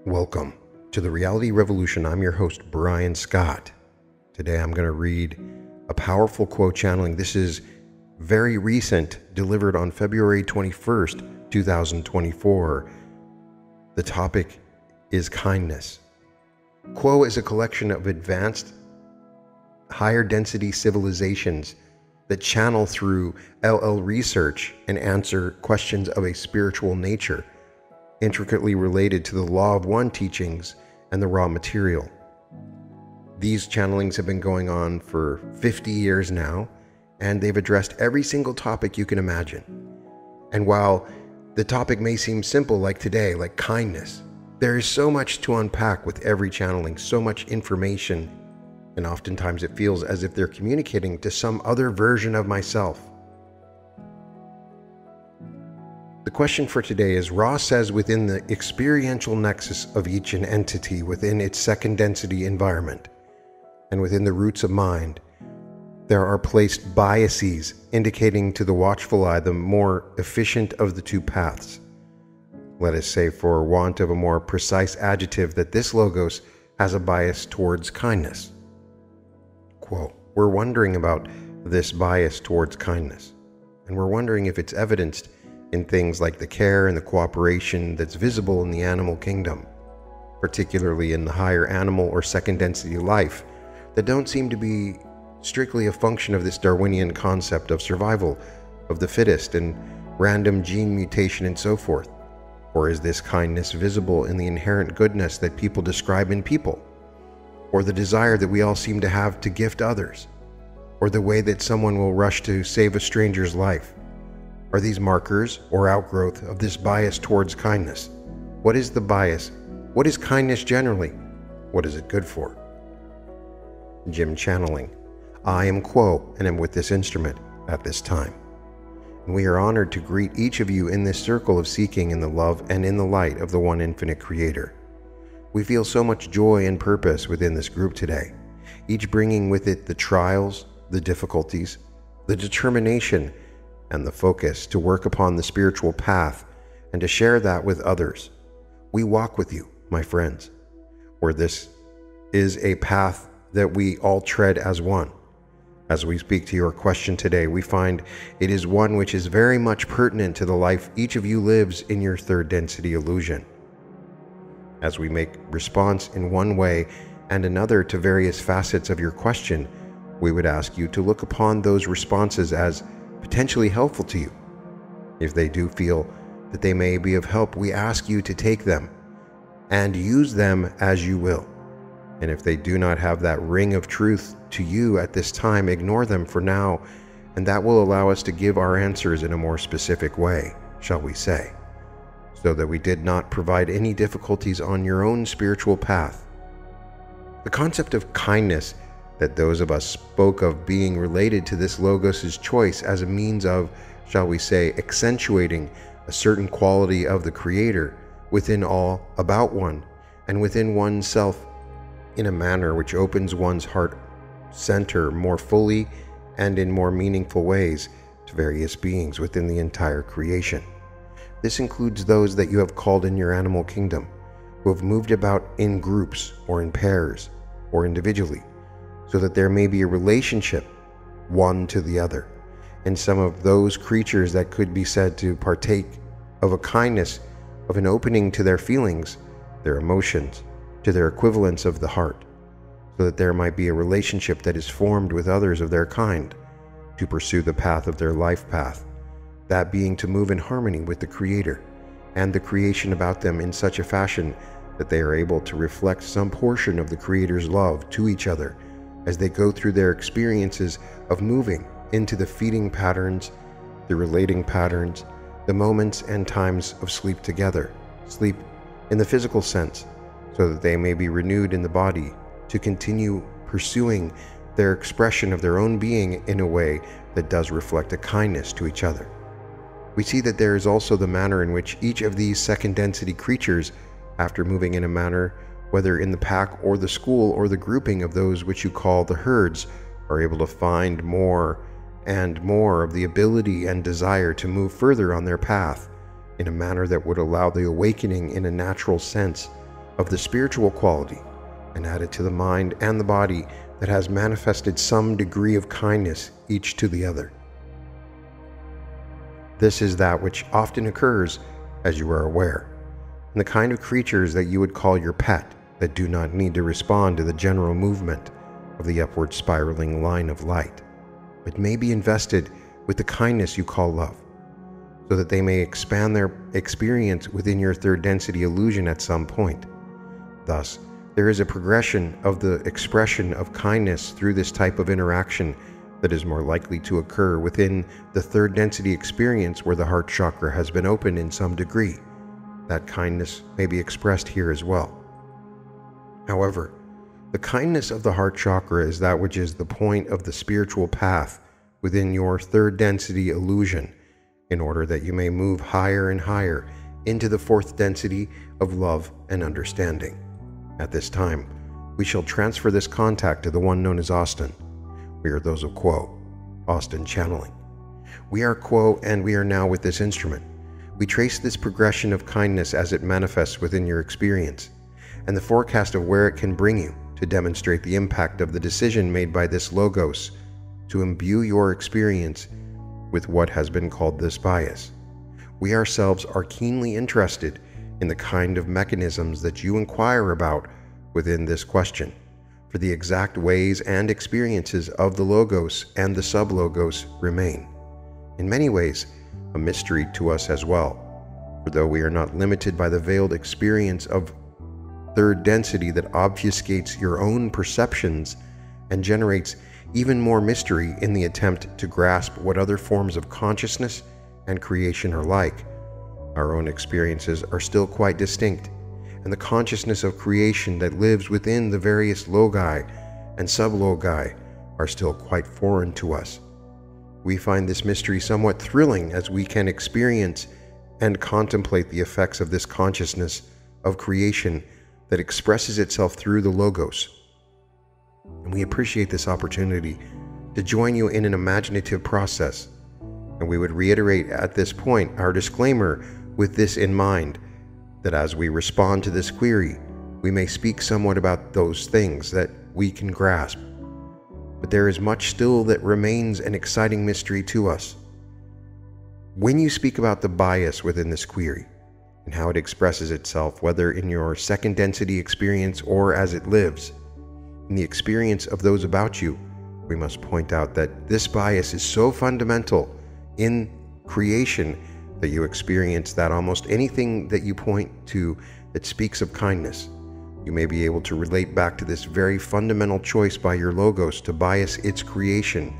Welcome to the Reality Revolution. I'm your host, Brian Scott. Today I'm going to read a powerful quote channeling. This is very recent, delivered on February 21st, 2024. The topic is kindness. Quo is a collection of advanced, higher density civilizations that channel through LL research and answer questions of a spiritual nature, intricately related to the law of one teachings and the raw material. These channelings have been going on for 50 years now, and they've addressed every single topic you can imagine. And while the topic may seem simple like today, like kindness, there is so much to unpack with every channeling, so much information, and oftentimes it feels as if they're communicating to some other version of myself. The question for today is, Ross says within the experiential nexus of each entity within its second density environment and within the roots of mind, there are placed biases indicating to the watchful eye the more efficient of the two paths. Let us say, for want of a more precise adjective, that this logos has a bias towards kindness. Quote, we're wondering about this bias towards kindness, and we're wondering if it's evidenced in things like the care and the cooperation that's visible in the animal kingdom, particularly in the higher animal or second density life, that don't seem to be strictly a function of this Darwinian concept of survival, of the fittest and random gene mutation and so forth. Or is this kindness visible in the inherent goodness that people describe in people? Or the desire that we all seem to have to gift others? Or the way that someone will rush to save a stranger's life? Are these markers or outgrowth of this bias towards kindness? What is the bias? What is kindness generally? What is it good for? Jim channeling. I am Quo, and am with this instrument at this time. And we are honored to greet each of you in this circle of seeking in the love and in the light of the one infinite Creator. We feel so much joy and purpose within this group today, each bringing with it the trials, the difficulties, the determination, and the focus to work upon the spiritual path and to share that with others. We walk with you, my friends, where this is a path that we all tread as one. As we speak to your question today, we find it is one which is very much pertinent to the life each of you lives in your third density illusion. As we make response in one way and another to various facets of your question, we would ask you to look upon those responses as potentially helpful to you. If they do feel that they may be of help, we ask you to take them and use them as you will. And if they do not have that ring of truth to you at this time, ignore them for now, and that will allow us to give our answers in a more specific way, shall we say, so that we did not provide any difficulties on your own spiritual path. The concept of kindness that those of us spoke of being related to this logos' choice as a means of, shall we say, accentuating a certain quality of the Creator within all, about one, and within oneself in a manner which opens one's heart center more fully and in more meaningful ways to various beings within the entire creation. This includes those that you have called in your animal kingdom, who have moved about in groups or in pairs or individually, so that there may be a relationship one to the other, and some of those creatures that could be said to partake of a kindness, of an opening to their feelings, their emotions, to their equivalents of the heart, so that there might be a relationship that is formed with others of their kind to pursue the path of their life path, that being to move in harmony with the Creator and the creation about them in such a fashion that they are able to reflect some portion of the Creator's love to each other as they go through their experiences of moving into the feeding patterns, the relating patterns, the moments and times of sleep together, sleep in the physical sense, so that they may be renewed in the body to continue pursuing their expression of their own being in a way that does reflect a kindness to each other. We see that there is also the manner in which each of these second density creatures, after moving in a manner, whether in the pack or the school or the grouping of those which you call the herds, are able to find more and more of the ability and desire to move further on their path in a manner that would allow the awakening in a natural sense of the spiritual quality and added to the mind and the body that has manifested some degree of kindness each to the other. This is that which often occurs, as you are aware, in the kind of creatures that you would call your pet that do not need to respond to the general movement of the upward spiraling line of light, but may be invested with the kindness you call love, so that they may expand their experience within your third density illusion at some point. Thus, there is a progression of the expression of kindness through this type of interaction that is more likely to occur within the third density experience where the heart chakra has been opened in some degree. That kindness may be expressed here as well. However, the kindness of the heart chakra is that which is the point of the spiritual path within your third density illusion, in order that you may move higher and higher into the fourth density of love and understanding. At this time, we shall transfer this contact to the one known as Austin. We are those of Quo, Austin channeling. We are Quo, and we are now with this instrument. We trace this progression of kindness as it manifests within your experience, and the forecast of where it can bring you to demonstrate the impact of the decision made by this logos to imbue your experience with what has been called this bias. We ourselves are keenly interested in the kind of mechanisms that you inquire about within this question, for the exact ways and experiences of the logos and the sub-logos remain, in many ways, a mystery to us as well, for though we are not limited by the veiled experience of third density that obfuscates your own perceptions and generates even more mystery in the attempt to grasp what other forms of consciousness and creation are like, our own experiences are still quite distinct, and the consciousness of creation that lives within the various logi and sub-logi are still quite foreign to us. We find this mystery somewhat thrilling as we can experience and contemplate the effects of this consciousness of creation that expresses itself through the logos. And we appreciate this opportunity to join you in an imaginative process. And we would reiterate at this point our disclaimer with this in mind, that as we respond to this query, we may speak somewhat about those things that we can grasp. But there is much still that remains an exciting mystery to us. When you speak about the bias within this query, and how it expresses itself, whether in your second density experience or as it lives in the experience of those about you, we must point out that this bias is so fundamental in creation that you experience that almost anything that you point to that speaks of kindness, you may be able to relate back to this very fundamental choice by your logos to bias its creation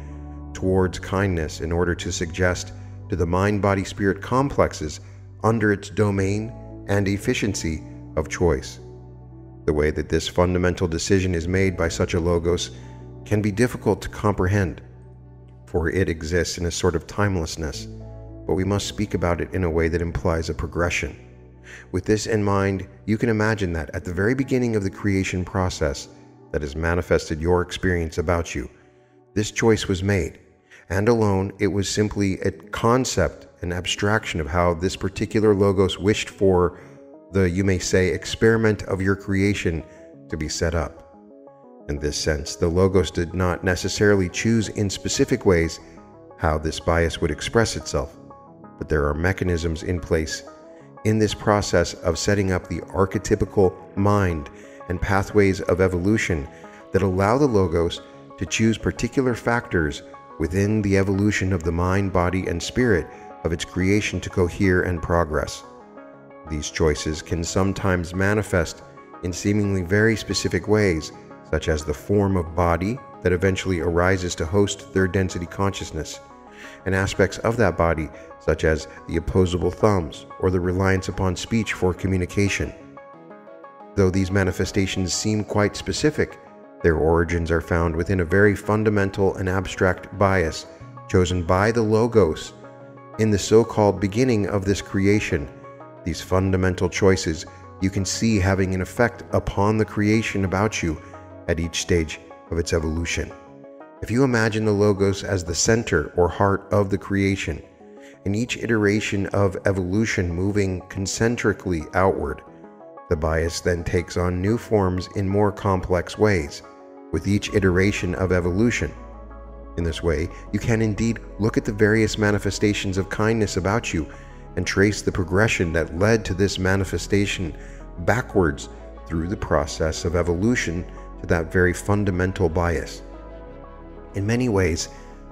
towards kindness in order to suggest to the mind-body-spirit complexes under its domain and efficiency of choice. The way that this fundamental decision is made by such a logos can be difficult to comprehend, for it exists in a sort of timelessness, but we must speak about it in a way that implies a progression. With this in mind, you can imagine that at the very beginning of the creation process that has manifested your experience about you, this choice was made, and alone it was simply a concept, an abstraction of how this particular logos wished for the, you may say, experiment of your creation to be set up. In this sense, the logos did not necessarily choose in specific ways how this bias would express itself, but there are mechanisms in place in this process of setting up the archetypical mind and pathways of evolution that allow the logos to choose particular factors within the evolution of the mind, body, and spirit of its creation to cohere and progress. These choices can sometimes manifest in seemingly very specific ways, such as the form of body that eventually arises to host third density consciousness, and aspects of that body such as the opposable thumbs or the reliance upon speech for communication. Though these manifestations seem quite specific, their origins are found within a very fundamental and abstract bias chosen by the logos in the so-called beginning of this creation. These fundamental choices you can see having an effect upon the creation about you at each stage of its evolution. If you imagine the logos as the center or heart of the creation, in each iteration of evolution moving concentrically outward, The bias then takes on new forms in more complex ways, with each iteration of evolution. In this way, you can indeed look at the various manifestations of kindness about you and trace the progression that led to this manifestation backwards through the process of evolution to that very fundamental bias. In many ways,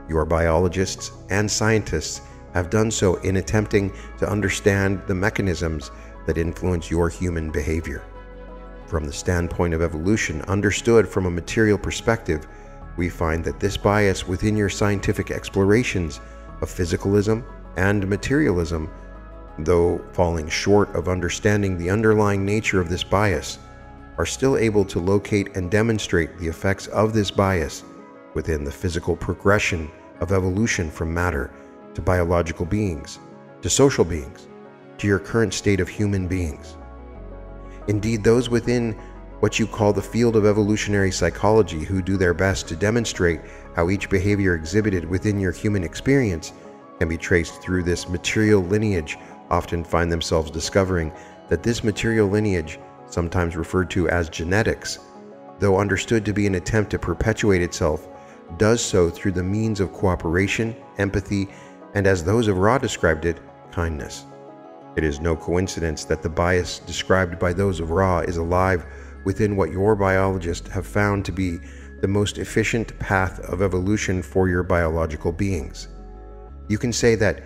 your biologists and scientists have done so in attempting to understand the mechanisms that influence your human behavior. From the standpoint of evolution, understood from a material perspective, we find that this bias within your scientific explorations of physicalism and materialism, though falling short of understanding the underlying nature of this bias, are still able to locate and demonstrate the effects of this bias within the physical progression of evolution from matter to biological beings, to social beings, to your current state of human beings. Indeed, those within what you call the field of evolutionary psychology who do their best to demonstrate how each behavior exhibited within your human experience can be traced through this material lineage often find themselves discovering that this material lineage, sometimes referred to as genetics, though understood to be an attempt to perpetuate itself, does so through the means of cooperation, empathy, and as those of Ra described it, kindness. It is no coincidence that the bias described by those of Ra is alive within what your biologists have found to be the most efficient path of evolution for your biological beings. You can say that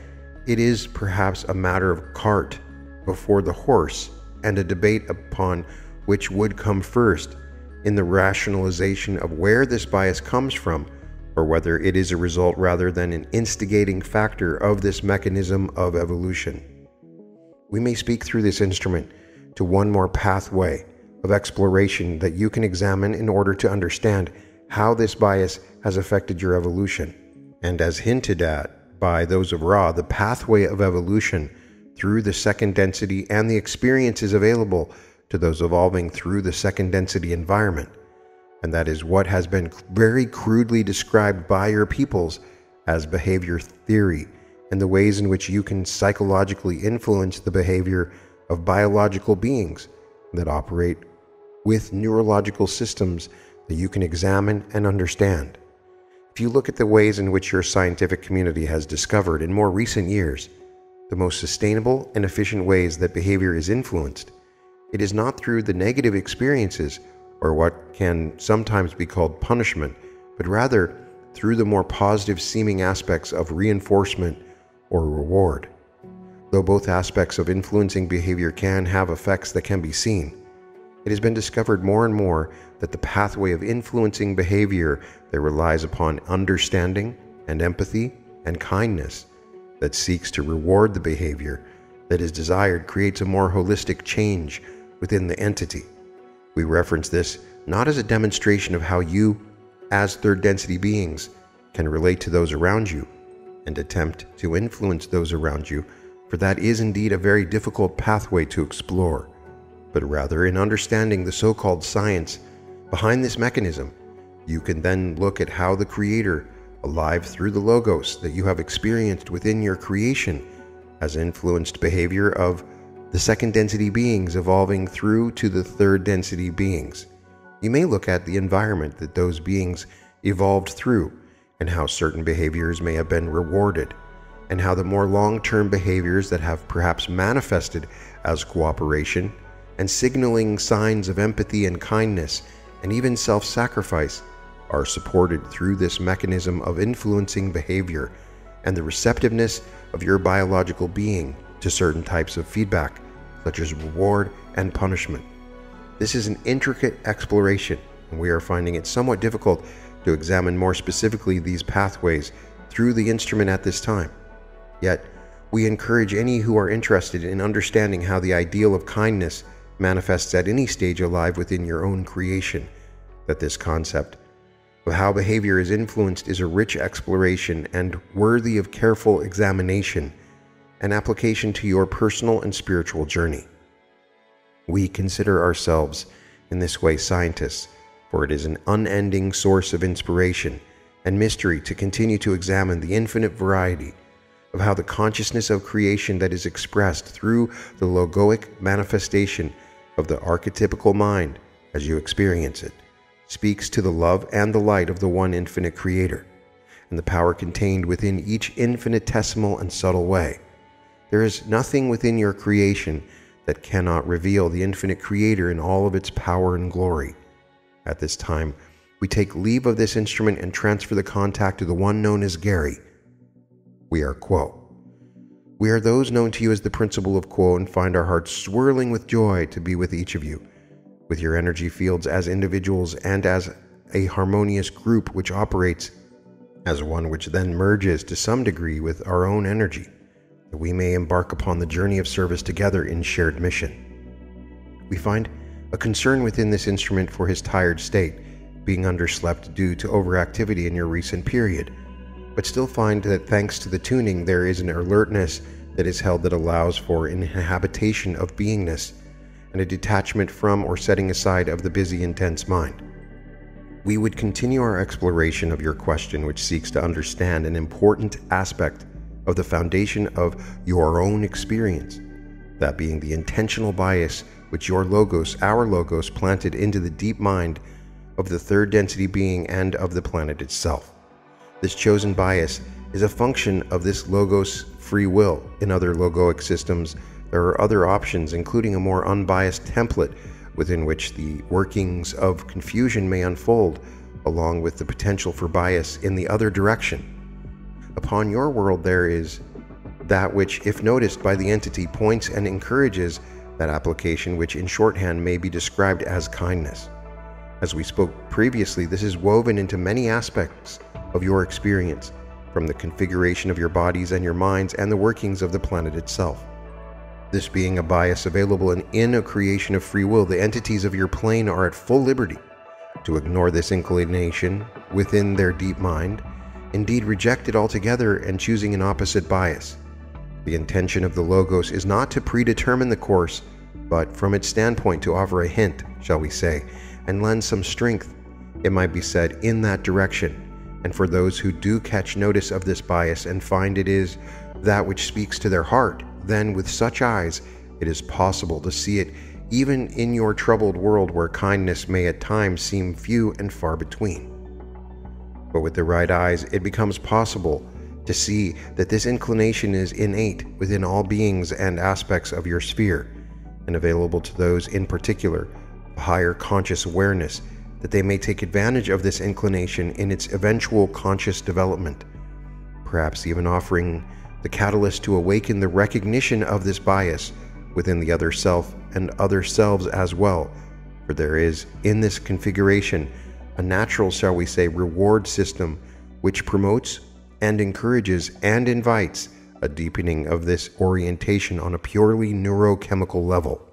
it is perhaps a matter of cart before the horse and a debate upon which would come first in the rationalization of where this bias comes from, or whether it is a result rather than an instigating factor of this mechanism of evolution. We may speak through this instrument to one more pathway of exploration that you can examine in order to understand how this bias has affected your evolution. And as hinted at by those of Ra, the pathway of evolution through the second density and the experiences available to those evolving through the second density environment. And that is what has been very crudely described by your peoples as behavior theory, and the ways in which you can psychologically influence the behavior of biological beings that operate with neurological systems that you can examine and understand. If you look at the ways in which your scientific community has discovered in more recent years the most sustainable and efficient ways that behavior is influenced, it is not through the negative experiences or what can sometimes be called punishment, but rather through the more positive seeming aspects of reinforcement or reward. Though both aspects of influencing behavior can have effects that can be seen, it has been discovered more and more that the pathway of influencing behavior that relies upon understanding and empathy and kindness that seeks to reward the behavior that is desired creates a more holistic change within the entity. We reference this not as a demonstration of how you, as third density beings, can relate to those around you and attempt to influence those around you, for that is indeed a very difficult pathway to explore, but rather in understanding the so-called science behind this mechanism, you can then look at how the Creator, alive through the Logos that you have experienced within your creation, has influenced behavior of the second density beings evolving through to the third density beings. You may look at the environment that those beings evolved through and how certain behaviors may have been rewarded, and how the more long-term behaviors that have perhaps manifested as cooperation and signaling signs of empathy and kindness and even self-sacrifice are supported through this mechanism of influencing behavior and the receptiveness of your biological being to certain types of feedback, such as reward and punishment. This is an intricate exploration, and we are finding it somewhat difficult to examine more specifically these pathways through the instrument at this time. Yet, we encourage any who are interested in understanding how the ideal of kindness manifests at any stage alive within your own creation, that this concept of how behavior is influenced is a rich exploration and worthy of careful examination and application to your personal and spiritual journey. We consider ourselves in this way scientists, for it is an unending source of inspiration and mystery to continue to examine the infinite variety of how the consciousness of creation that is expressed through the logoic manifestation of the archetypical mind as you experience it, speaks to the love and the light of the one infinite creator, and the power contained within each infinitesimal and subtle way. There is nothing within your creation that cannot reveal the infinite creator in all of its power and glory. At this time, we take leave of this instrument and transfer the contact to the one known as Gary. We are Quo. We are those known to you as the Principle of Quo, and find our hearts swirling with joy to be with each of you, with your energy fields as individuals and as a harmonious group which operates as one, which then merges to some degree with our own energy, that we may embark upon the journey of service together in shared mission. We find a concern within this instrument for his tired state, being underslept due to overactivity in your recent period, but still find that thanks to the tuning there is an alertness that is held that allows for an inhabitation of beingness and a detachment from or setting aside of the busy, intense mind. We would continue our exploration of your question, which seeks to understand an important aspect of the foundation of your own experience, that being the intentional bias which your logos, our logos, planted into the deep mind of the third density being and of the planet itself. This chosen bias is a function of this logos free will. In other logoic systems, there are other options, including a more unbiased template within which the workings of confusion may unfold, along with the potential for bias in the other direction. Upon your world, there is that which, if noticed by the entity, points and encourages that application, which in shorthand may be described as kindness. As we spoke previously, this is woven into many aspects of your experience, from the configuration of your bodies and your minds and the workings of the planet itself. This being a bias available in a creation of free will, the entities of your plane are at full liberty to ignore this inclination within their deep mind, indeed reject it altogether and choosing an opposite bias. The intention of the logos is not to predetermine the course, but from its standpoint to offer a hint, shall we say, and lend some strength, it might be said, in that direction. And for those who do catch notice of this bias and find it is that which speaks to their heart, then with such eyes it is possible to see it even in your troubled world where kindness may at times seem few and far between. But with the right eyes it becomes possible to see that this inclination is innate within all beings and aspects of your sphere, and available to those in particular of higher conscious awareness, that they may take advantage of this inclination in its eventual conscious development, perhaps even offering the catalyst to awaken the recognition of this bias within the other self and other selves as well, for there is in this configuration a natural, shall we say, reward system which promotes and encourages and invites a deepening of this orientation on a purely neurochemical level.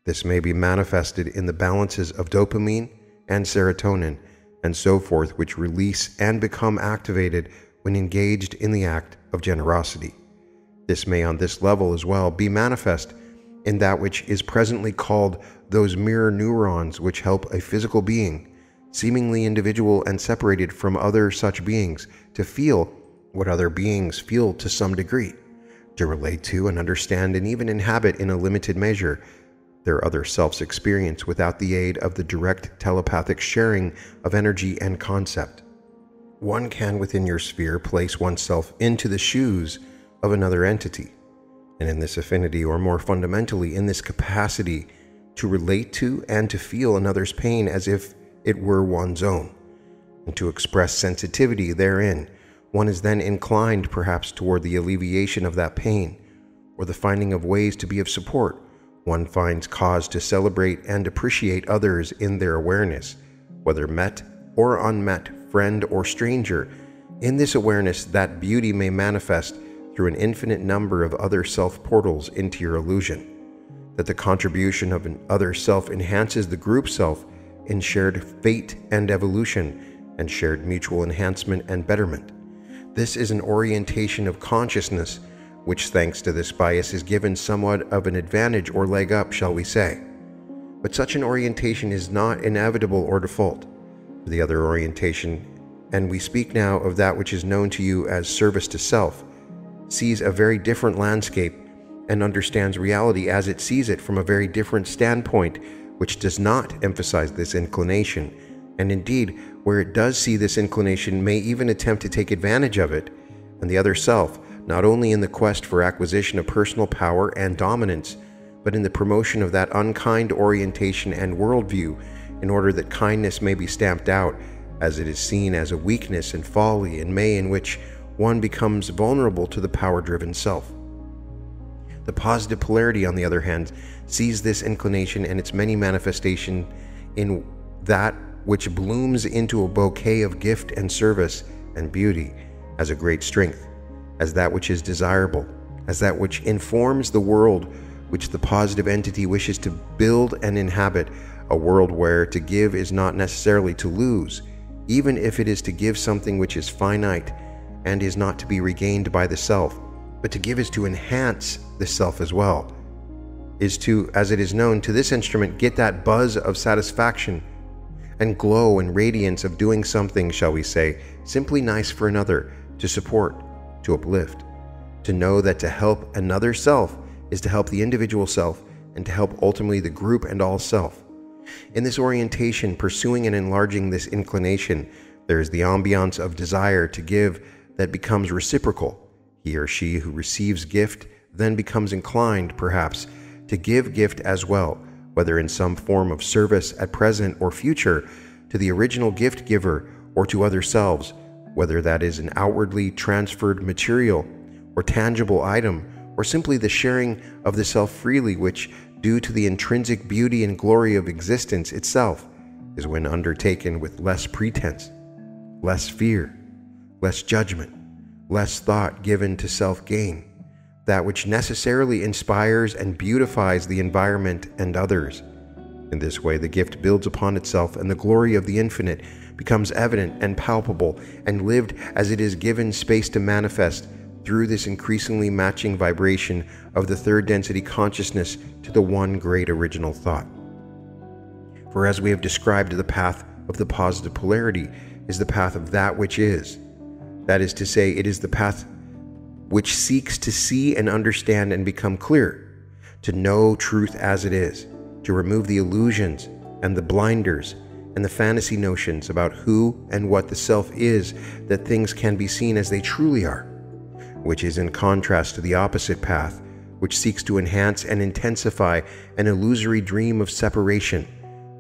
This may be manifested in the balances of dopamine and serotonin and so forth, which release and become activated when engaged in the act of generosity. This may on this level as well be manifest in that which is presently called those mirror neurons which help a physical being, seemingly individual and separated from other such beings, to feel what other beings feel to some degree, to relate to and understand and even inhabit in a limited measure their other self's experience without the aid of the direct telepathic sharing of energy and concept. One can within your sphere place oneself into the shoes of another entity, and in this affinity, or more fundamentally in this capacity to relate to and to feel another's pain as if it were one's own, and to express sensitivity therein, one is then inclined perhaps toward the alleviation of that pain, or the finding of ways to be of support. One finds cause to celebrate and appreciate others in their awareness, whether met or unmet, friend or stranger. In this awareness, that beauty may manifest through an infinite number of other self-portals into your illusion, that the contribution of an other self enhances the group self in shared fate and evolution, and shared mutual enhancement and betterment. This is an orientation of consciousness which, thanks to this bias, is given somewhat of an advantage or leg up, shall we say. But such an orientation is not inevitable or default. The other orientation, and we speak now of that which is known to you as service to self, sees a very different landscape and understands reality as it sees it from a very different standpoint, which does not emphasize this inclination, and indeed, where it does see this inclination, may even attempt to take advantage of it, and the other self, not only in the quest for acquisition of personal power and dominance, but in the promotion of that unkind orientation and worldview, in order that kindness may be stamped out, as it is seen as a weakness and folly, and may in which one becomes vulnerable to the power-driven self. The positive polarity, on the other hand, sees this inclination and its many manifestations in that which blooms into a bouquet of gift and service and beauty as a great strength, as that which is desirable, as that which informs the world which the positive entity wishes to build and inhabit, a world where to give is not necessarily to lose, even if it is to give something which is finite and is not to be regained by the self, but to give is to enhance the self as well, is to, as it is known to this instrument, get that buzz of satisfaction and glow and radiance of doing something, shall we say, simply nice for another, to support, to uplift, to know that to help another self is to help the individual self and to help ultimately the group and all self. In this orientation, pursuing and enlarging this inclination, there is the ambiance of desire to give that becomes reciprocal. He or she who receives gift then becomes inclined, perhaps, to give gift as well, whether in some form of service at present or future, to the original gift giver or to other selves, whether that is an outwardly transferred material or tangible item, or simply the sharing of the self freely, which, due to the intrinsic beauty and glory of existence itself, is when undertaken with less pretense, less fear, less judgment, less thought given to self-gain, that which necessarily inspires and beautifies the environment and others. In this way, the gift builds upon itself, and the glory of the infinite becomes evident and palpable and lived as it is given space to manifest through this increasingly matching vibration of the third density consciousness to the one great original thought. For as we have described, the path of the positive polarity is the path of that which is. That is to say, it is the path which seeks to see and understand and become clear, to know truth as it is, to remove the illusions and the blinders and the fantasy notions about who and what the self is, that things can be seen as they truly are, which is in contrast to the opposite path, which seeks to enhance and intensify an illusory dream of separation,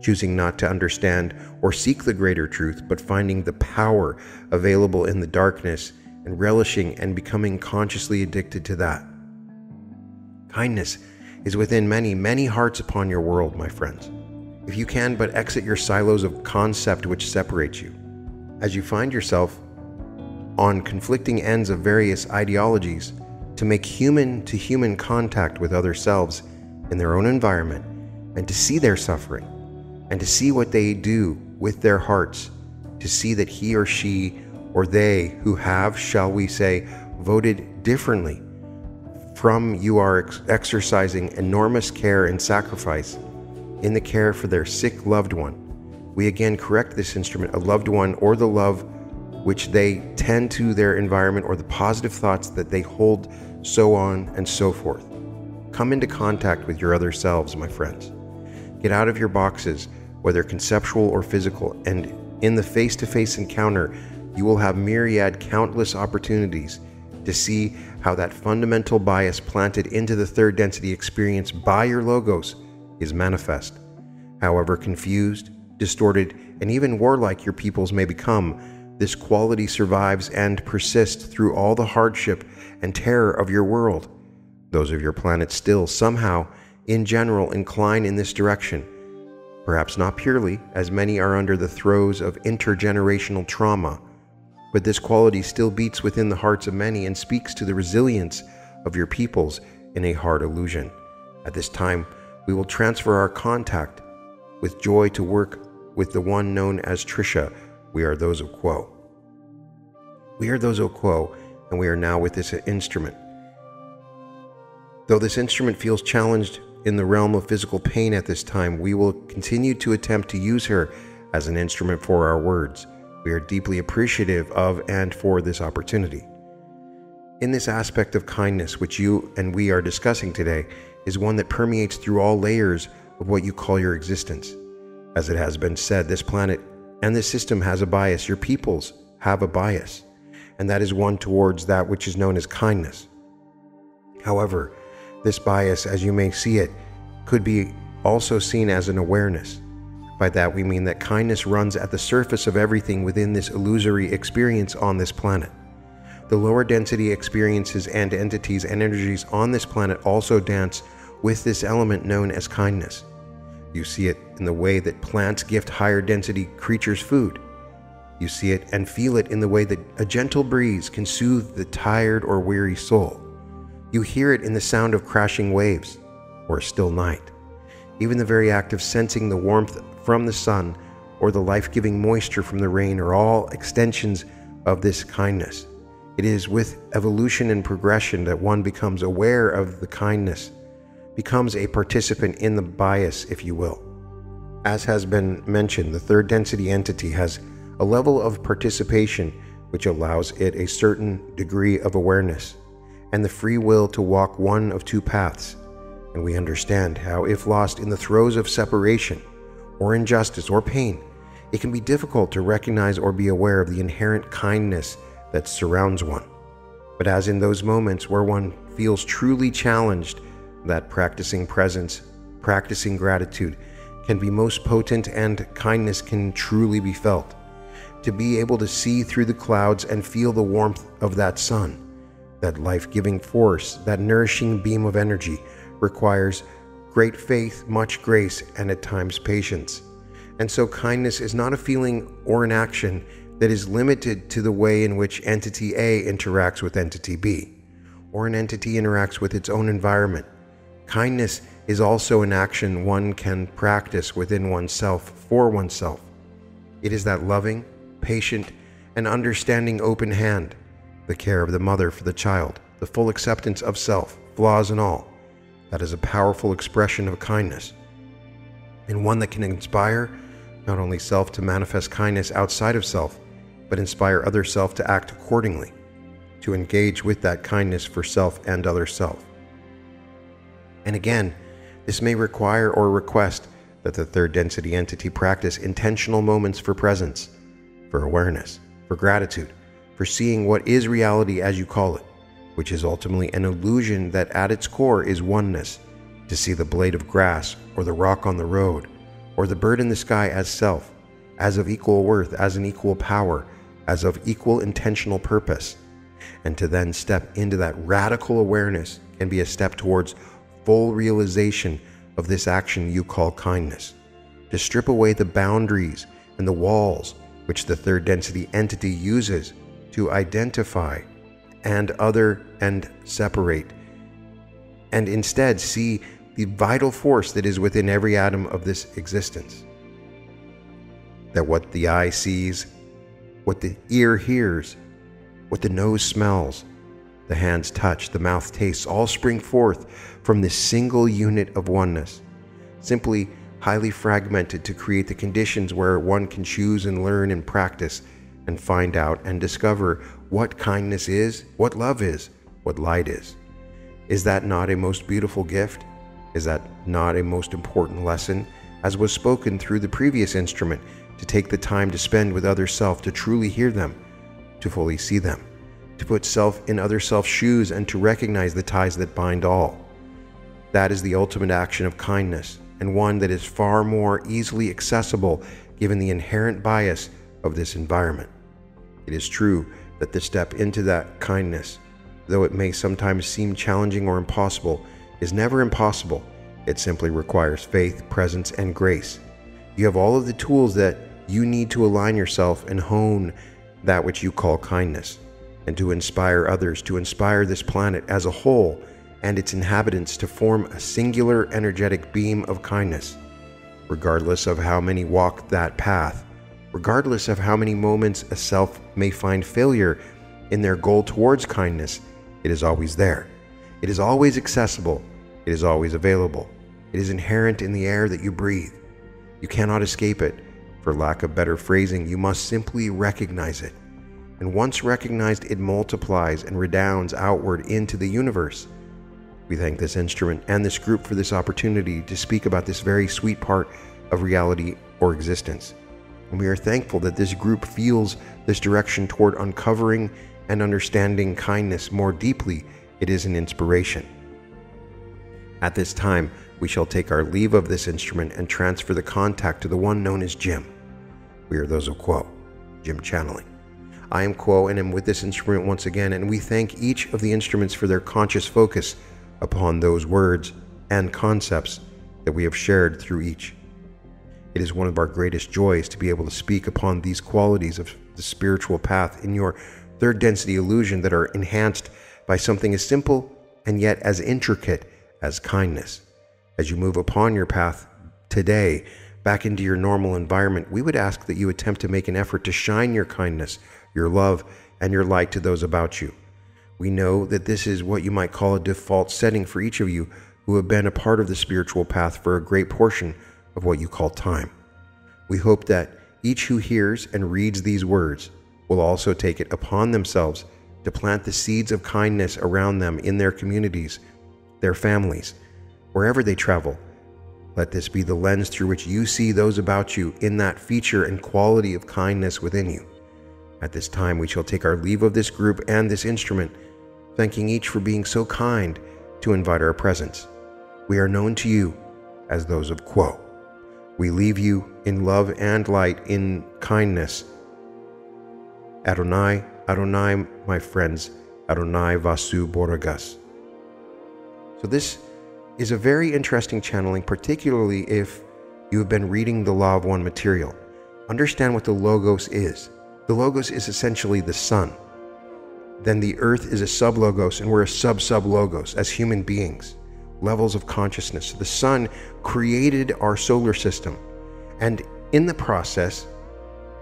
choosing not to understand or seek the greater truth, but finding the power available in the darkness and relishing and becoming consciously addicted to that. Kindness is within many, many hearts upon your world, my friends, if you can but exit your silos of concept which separates you. As you find yourself on conflicting ends of various ideologies, to make human-to-human contact with other selves in their own environment, and to see their suffering, and to see what they do with their hearts, to see that he or she or they who have, shall we say, voted differently from you are exercising enormous care and sacrifice in the care for their sick loved one. We again correct this instrument, a loved one or the love which they tend to their environment or the positive thoughts that they hold, so on and so forth. Come into contact with your other selves, my friends. Get out of your boxes, whether conceptual or physical, and in the face-to-face encounter, you will have myriad, countless opportunities to see how that fundamental bias planted into the third density experience by your logos is manifest. However confused, distorted, and even warlike your peoples may become, this quality survives and persists through all the hardship and terror of your world. Those of your planet still somehow, in general, incline in this direction. Perhaps not purely, as many are under the throes of intergenerational trauma, but this quality still beats within the hearts of many and speaks to the resilience of your peoples in a hard illusion. At this time, we will transfer our contact with joy to work with the one known as Trisha. We are those of Quo. We are those of Quo, and we are now with this instrument. Though this instrument feels challenged in the realm of physical pain at this time, we will continue to attempt to use her as an instrument for our words. We are deeply appreciative of and for this opportunity. in this aspect of kindness, which you and we are discussing today, is one that permeates through all layers of what you call your existence. As it has been said, this planet and this system has a bias. Your peoples have a bias, and that is one towards that which is known as kindness. However, this bias, as you may see it, could be also seen as an awareness. By that we mean that kindness runs at the surface of everything within this illusory experience on this planet. The lower density experiences and entities and energies on this planet also dance with this element known as kindness. You see it in the way that plants gift higher density creatures food. You see it and feel it in the way that a gentle breeze can soothe the tired or weary soul. You hear it in the sound of crashing waves or a still night. Even the very act of sensing the warmth from the sun or the life-giving moisture from the rain are all extensions of this kindness. It is with evolution and progression that one becomes aware of the kindness, becomes a participant in the bias, if you will. As has been mentioned, the third density entity has a level of participation which allows it a certain degree of awareness and the free will to walk one of two paths. And we understand how, if lost in the throes of separation or injustice or pain, it can be difficult to recognize or be aware of the inherent kindness that surrounds one. But as in those moments where one feels truly challenged, that practicing presence, practicing gratitude can be most potent and kindness can truly be felt. To be able to see through the clouds and feel the warmth of that sun, that life-giving force, that nourishing beam of energy, requires great faith, much grace, and at times patience. And so kindness is not a feeling or an action that is limited to the way in which entity A interacts with entity B, or an entity interacts with its own environment. Kindness is also an action one can practice within oneself for oneself. It is that loving, patient, and understanding open hand, the care of the mother for the child, the full acceptance of self, flaws and all. That is a powerful expression of kindness, and one that can inspire not only self to manifest kindness outside of self, but inspire other self to act accordingly, to engage with that kindness for self and other self. And again, this may require or request that the third density entity practice intentional moments for presence, for awareness, for gratitude, for seeing what is reality as you call it, which is ultimately an illusion that at its core is oneness, to see the blade of grass or the rock on the road or the bird in the sky as self, as of equal worth, as an equal power, as of equal intentional purpose. And to then step into that radical awareness can be a step towards full realization of this action you call kindness. To strip away the boundaries and the walls which the third density entity uses to identify and other and separate, and instead see the vital force that is within every atom of this existence. That what the eye sees, what the ear hears, what the nose smells, the hands touch, the mouth tastes, all spring forth from this single unit of oneness, simply highly fragmented to create the conditions where one can choose and learn and practice and find out and discover what kindness is, what love is, what light is. Is that not a most beautiful gift? Is that not a most important lesson, as was spoken through the previous instrument, to take the time to spend with other self, to truly hear them, to fully see them, to put self in other self's shoes and to recognize the ties that bind all? That is the ultimate action of kindness, and one that is far more easily accessible given the inherent bias of this environment. It is true that the step into that kindness, though it may sometimes seem challenging or impossible, is never impossible. It simply requires faith, presence, and grace. You have all of the tools that you need to align yourself and hone that which you call kindness, and to inspire others, to inspire this planet as a whole and its inhabitants to form a singular energetic beam of kindness. Regardless of how many walk that path, regardless of how many moments a self may find failure in their goal towards kindness, it is always there. It is always accessible. It is always available. It is inherent in the air that you breathe. You cannot escape it. For lack of better phrasing, you must simply recognize it. and once recognized, it multiplies and redounds outward into the universe. We thank this instrument and this group for this opportunity to speak about this very sweet part of reality or existence. And we are thankful that this group feels this direction toward uncovering and understanding kindness more deeply. It is an inspiration. At this time, we shall take our leave of this instrument and transfer the contact to the one known as Jim. We are those of Quo, Jim channeling. I am Quo and am with this instrument once again, and we thank each of the instruments for their conscious focus upon those words and concepts that we have shared through each. It is one of our greatest joys to be able to speak upon these qualities of the spiritual path in your third density illusion that are enhanced by something as simple and yet as intricate as kindness. As you move upon your path today, back into your normal environment, we would ask that you attempt to make an effort to shine your kindness, your love, and your light to those about you. We know that this is what you might call a default setting for each of you who have been a part of the spiritual path for a great portion of what you call time. We hope that each who hears and reads these words will also take it upon themselves to plant the seeds of kindness around them in their communities, their families, wherever they travel. Let this be the lens through which you see those about you in that feature and quality of kindness within you. At this time, we shall take our leave of this group and this instrument, thanking each for being so kind to invite our presence. We are known to you as those of Quo. We leave you in love and light, in kindness. Adonai, Adonai, my friends, Adonai Vasu Boragas. So this is a very interesting channeling, particularly if you have been reading the Law of One material. Understand what the Logos is. The Logos is essentially the sun. Then the earth is a sub-logos, and we're a sub-sub-logos as human beings, levels of consciousness. The sun created our solar system, and in the process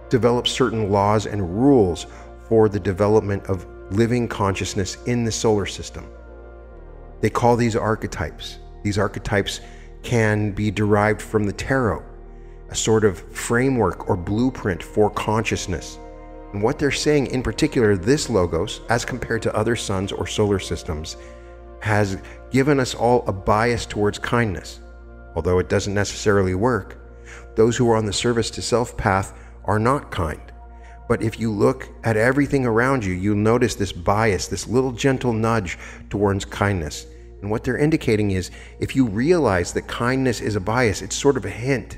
developed certain laws and rules for the development of living consciousness in the solar system. They call these archetypes. These archetypes can be derived from the tarot, a sort of framework or blueprint for consciousness. And what they're saying, in particular, this Logos, as compared to other suns or solar systems, has given us all a bias towards kindness. Although it doesn't necessarily work, those who are on the service to self path are not kind. But if you look at everything around you, you'll notice this bias, this little gentle nudge towards kindness. And what they're indicating is, if you realize that kindness is a bias, it's sort of a hint.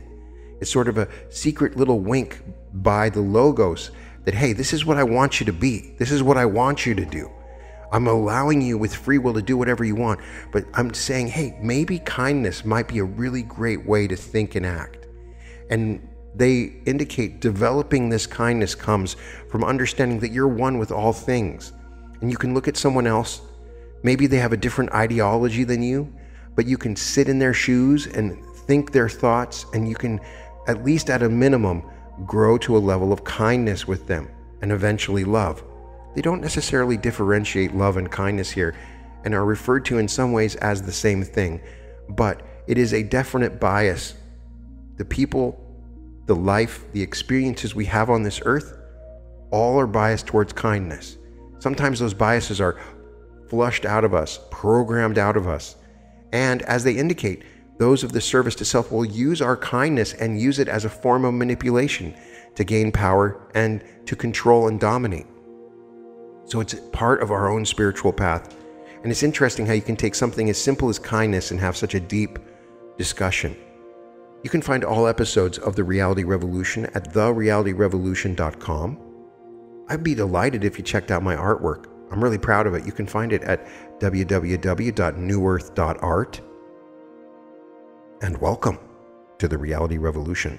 It's sort of a secret little wink by the Logos that, hey, this is what I want you to be. This is what I want you to do. I'm allowing you with free will to do whatever you want, but I'm saying, hey, maybe kindness might be a really great way to think and act. And they indicate developing this kindness comes from understanding that you're one with all things. And you can look at someone else, maybe they have a different ideology than you, but you can sit in their shoes and think their thoughts, and you can, at least at a minimum, grow to a level of kindness with them and eventually love. They don't necessarily differentiate love and kindness here and are referred to in some ways as the same thing, but it is a definite bias. The people, the life, the experiences we have on this earth, all are biased towards kindness. Sometimes those biases are flushed out of us, programmed out of us. And as they indicate, those of the service to self will use our kindness and use it as a form of manipulation to gain power and to control and dominate. So it's part of our own spiritual path. And it's interesting how you can take something as simple as kindness and have such a deep discussion. You can find all episodes of The Reality Revolution at therealityrevolution.com. I'd be delighted if you checked out my artwork. I'm really proud of it. You can find it at www.newearth.art. And welcome to The Reality Revolution.